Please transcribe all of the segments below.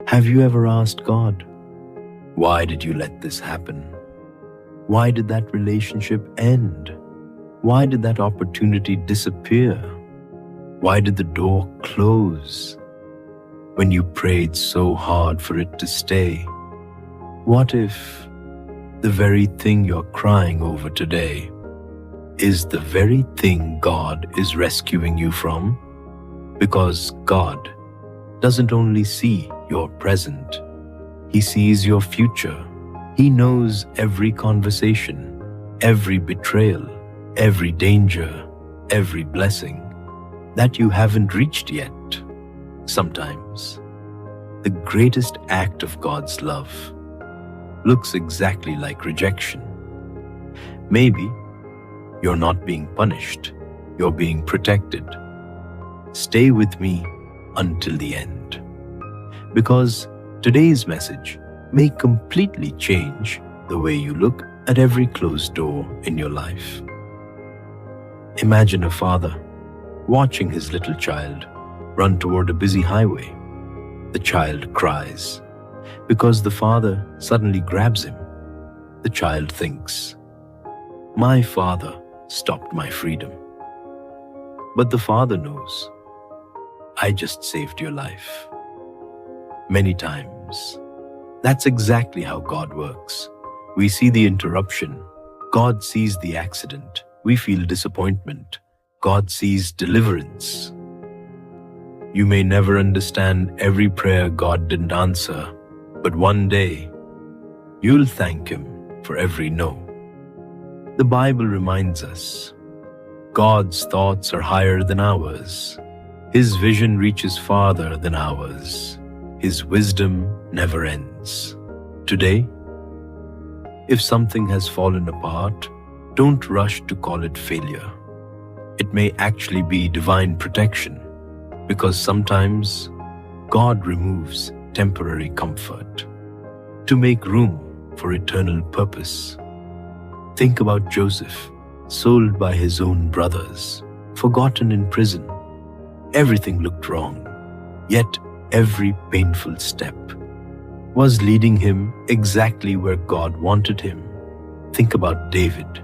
Have you ever asked God, why did you let this happen? Why did that relationship end? Why did that opportunity disappear? Why did the door close when you prayed so hard for it to stay? What if the very thing you're crying over today is the very thing God is rescuing you from? Because God doesn't only see your present, He sees your future. He knows every conversation, every betrayal, every danger, every blessing that you haven't reached yet. Sometimes, the greatest act of God's love looks exactly like rejection. Maybe you're not being punished, you're being protected. Stay with me until the end, because today's message may completely change the way you look at every closed door in your life. Imagine a father watching his little child run toward a busy highway. The child cries because the father suddenly grabs him. The child thinks, "My father stopped my freedom." But the father knows, "I just saved your life." Many times, that's exactly how God works. We see the interruption. God sees the accident. We feel disappointment. God sees deliverance. You may never understand every prayer God didn't answer, but one day, you'll thank Him for every no. The Bible reminds us, God's thoughts are higher than ours. His vision reaches farther than ours. His wisdom never ends. Today, if something has fallen apart, don't rush to call it failure. It may actually be divine protection, because sometimes God removes temporary comfort to make room for eternal purpose. Think about Joseph, sold by his own brothers, forgotten in prison. Everything looked wrong, yet every painful step was leading him exactly where God wanted him. Think about David.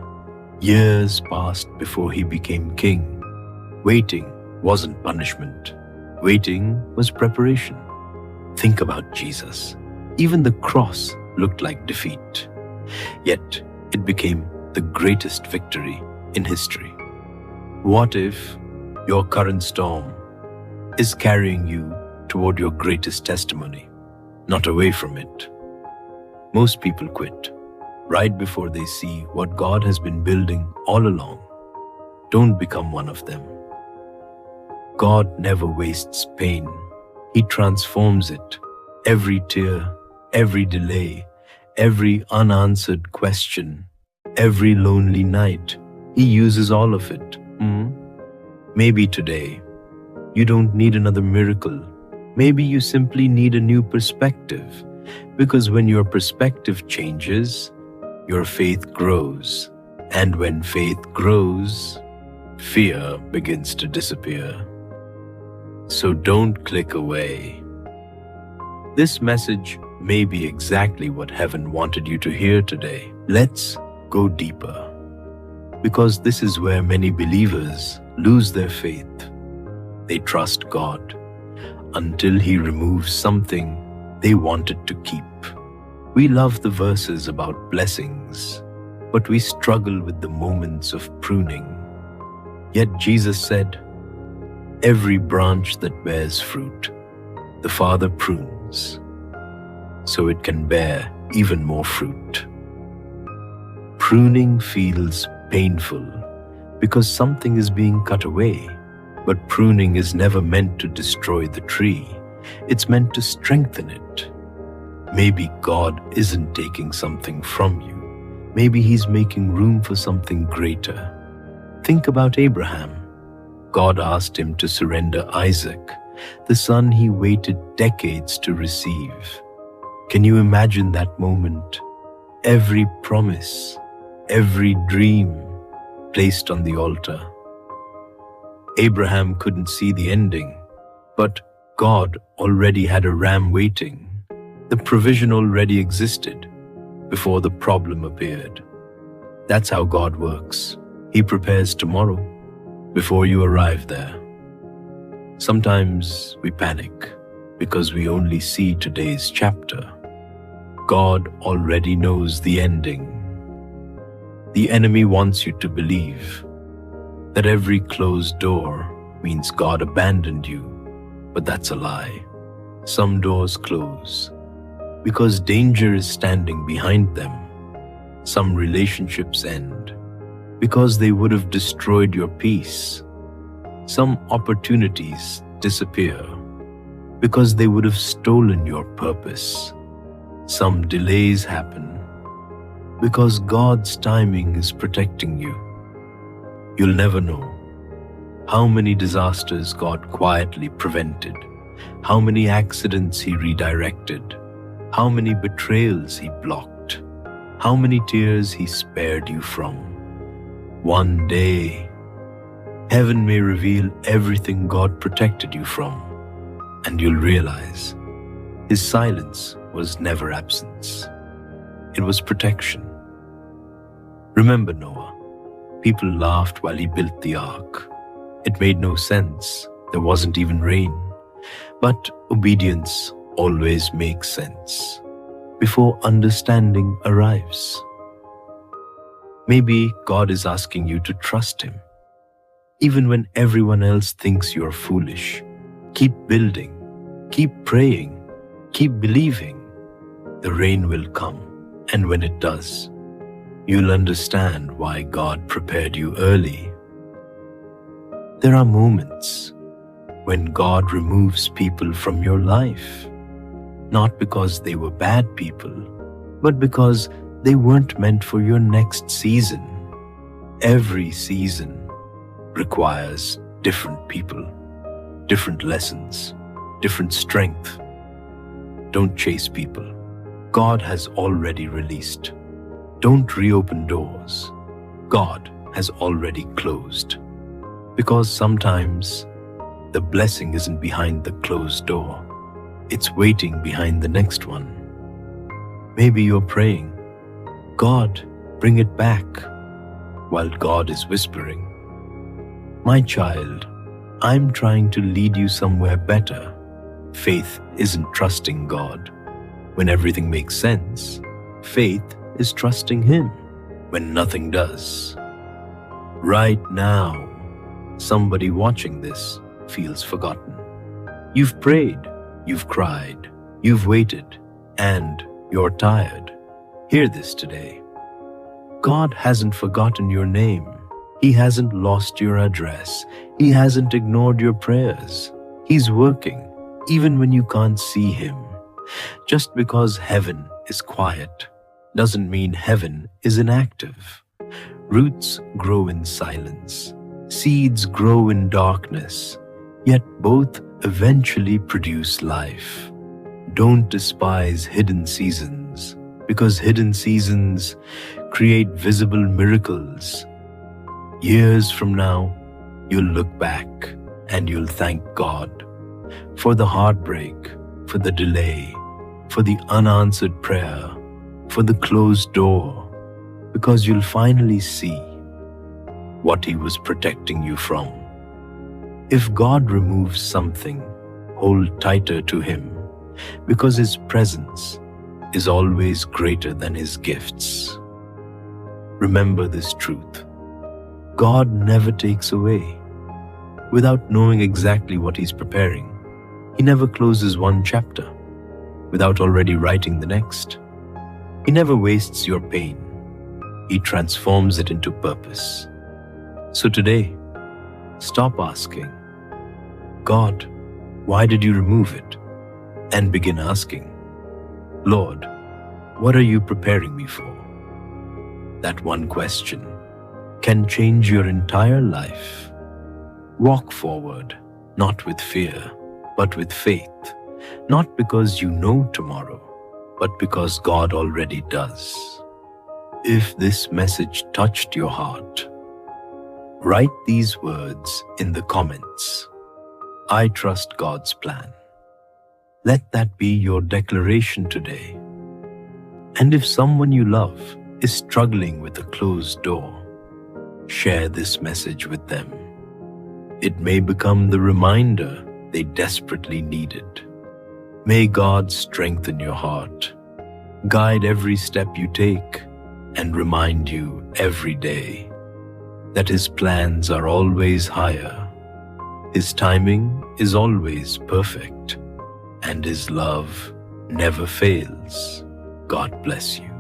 Years passed before he became king. Waiting wasn't punishment. Waiting was preparation. Think about Jesus. Even the cross looked like defeat, yet it became the greatest victory in history. What if your current storm is carrying you toward your greatest testimony, not away from it? Most people quit right before they see what God has been building all along. Don't become one of them. God never wastes pain. He transforms it. Every tear, every delay, every unanswered question, every lonely night, He uses all of it. Maybe today, you don't need another miracle. Maybe you simply need a new perspective, because when your perspective changes, your faith grows. And when faith grows, fear begins to disappear. So don't click away. This message may be exactly what heaven wanted you to hear today. Let's go deeper, because this is where many believers lose their faith. They trust God until He removes something they wanted to keep. We love the verses about blessings, but we struggle with the moments of pruning. Yet Jesus said, "Every branch that bears fruit, the Father prunes, so it can bear even more fruit." Pruning feels painful because something is being cut away, but pruning is never meant to destroy the tree. It's meant to strengthen it. Maybe God isn't taking something from you. Maybe He's making room for something greater. Think about Abraham. God asked him to surrender Isaac, the son he waited decades to receive. Can you imagine that moment? Every promise, every dream placed on the altar. Abraham couldn't see the ending, but God already had a ram waiting. The provision already existed before the problem appeared. That's how God works. He prepares tomorrow before you arrive there. Sometimes we panic because we only see today's chapter. God already knows the ending. The enemy wants you to believe that every closed door means God abandoned you, but that's a lie. Some doors close because danger is standing behind them. Some relationships end because they would have destroyed your peace. Some opportunities disappear because they would have stolen your purpose. Some delays happen because God's timing is protecting you. You'll never know how many disasters God quietly prevented, how many accidents He redirected, how many betrayals He blocked, how many tears He spared you from. One day, heaven may reveal everything God protected you from, and you'll realize His silence was never absence. It was protection. Remember Noah. People laughed while he built the ark. It made no sense. There wasn't even rain. But obedience always makes sense before understanding arrives. Maybe God is asking you to trust Him. Even when everyone else thinks you're foolish, keep building, keep praying, keep believing. The rain will come, and when it does, you'll understand why God prepared you early. There are moments when God removes people from your life, not because they were bad people, but because they weren't meant for your next season. Every season requires different people, different lessons, different strength. Don't chase people. God has already released. Don't reopen doors God has already closed. Because sometimes the blessing isn't behind the closed door. It's waiting behind the next one. Maybe you're praying, God, bring it back, while God is whispering, my child, I'm trying to lead you somewhere better. Faith isn't trusting God when everything makes sense. Faith is trusting Him when nothing does. Right now, somebody watching this feels forgotten. You've prayed, you've cried, you've waited, and you're tired. Hear this today. God hasn't forgotten your name. He hasn't lost your address. He hasn't ignored your prayers. He's working, even when you can't see Him. Just because heaven is quiet doesn't mean heaven is inactive. Roots grow in silence. Seeds grow in darkness. Yet both eventually produce life. Don't despise hidden seasons, because hidden seasons create visible miracles. Years from now, you'll look back and you'll thank God for the heartbreak, for the delay, for the unanswered prayer, for the closed door, because you'll finally see what He was protecting you from. If God removes something, hold tighter to Him, because His presence is always greater than His gifts. Remember this truth. God never takes away without knowing exactly what He's preparing. He never closes one chapter without already writing the next. He never wastes your pain. He transforms it into purpose. So today, stop asking, God, why did you remove it? And begin asking, Lord, what are you preparing me for? That one question can change your entire life. Walk forward, not with fear, but with faith. Not because you know tomorrow, but because God already does. If this message touched your heart, write these words in the comments. I trust God's plan. Let that be your declaration today. And if someone you love is struggling with a closed door, share this message with them. It may become the reminder they desperately needed. May God strengthen your heart, guide every step you take, and remind you every day that His plans are always higher, His timing is always perfect, and His love never fails. God bless you.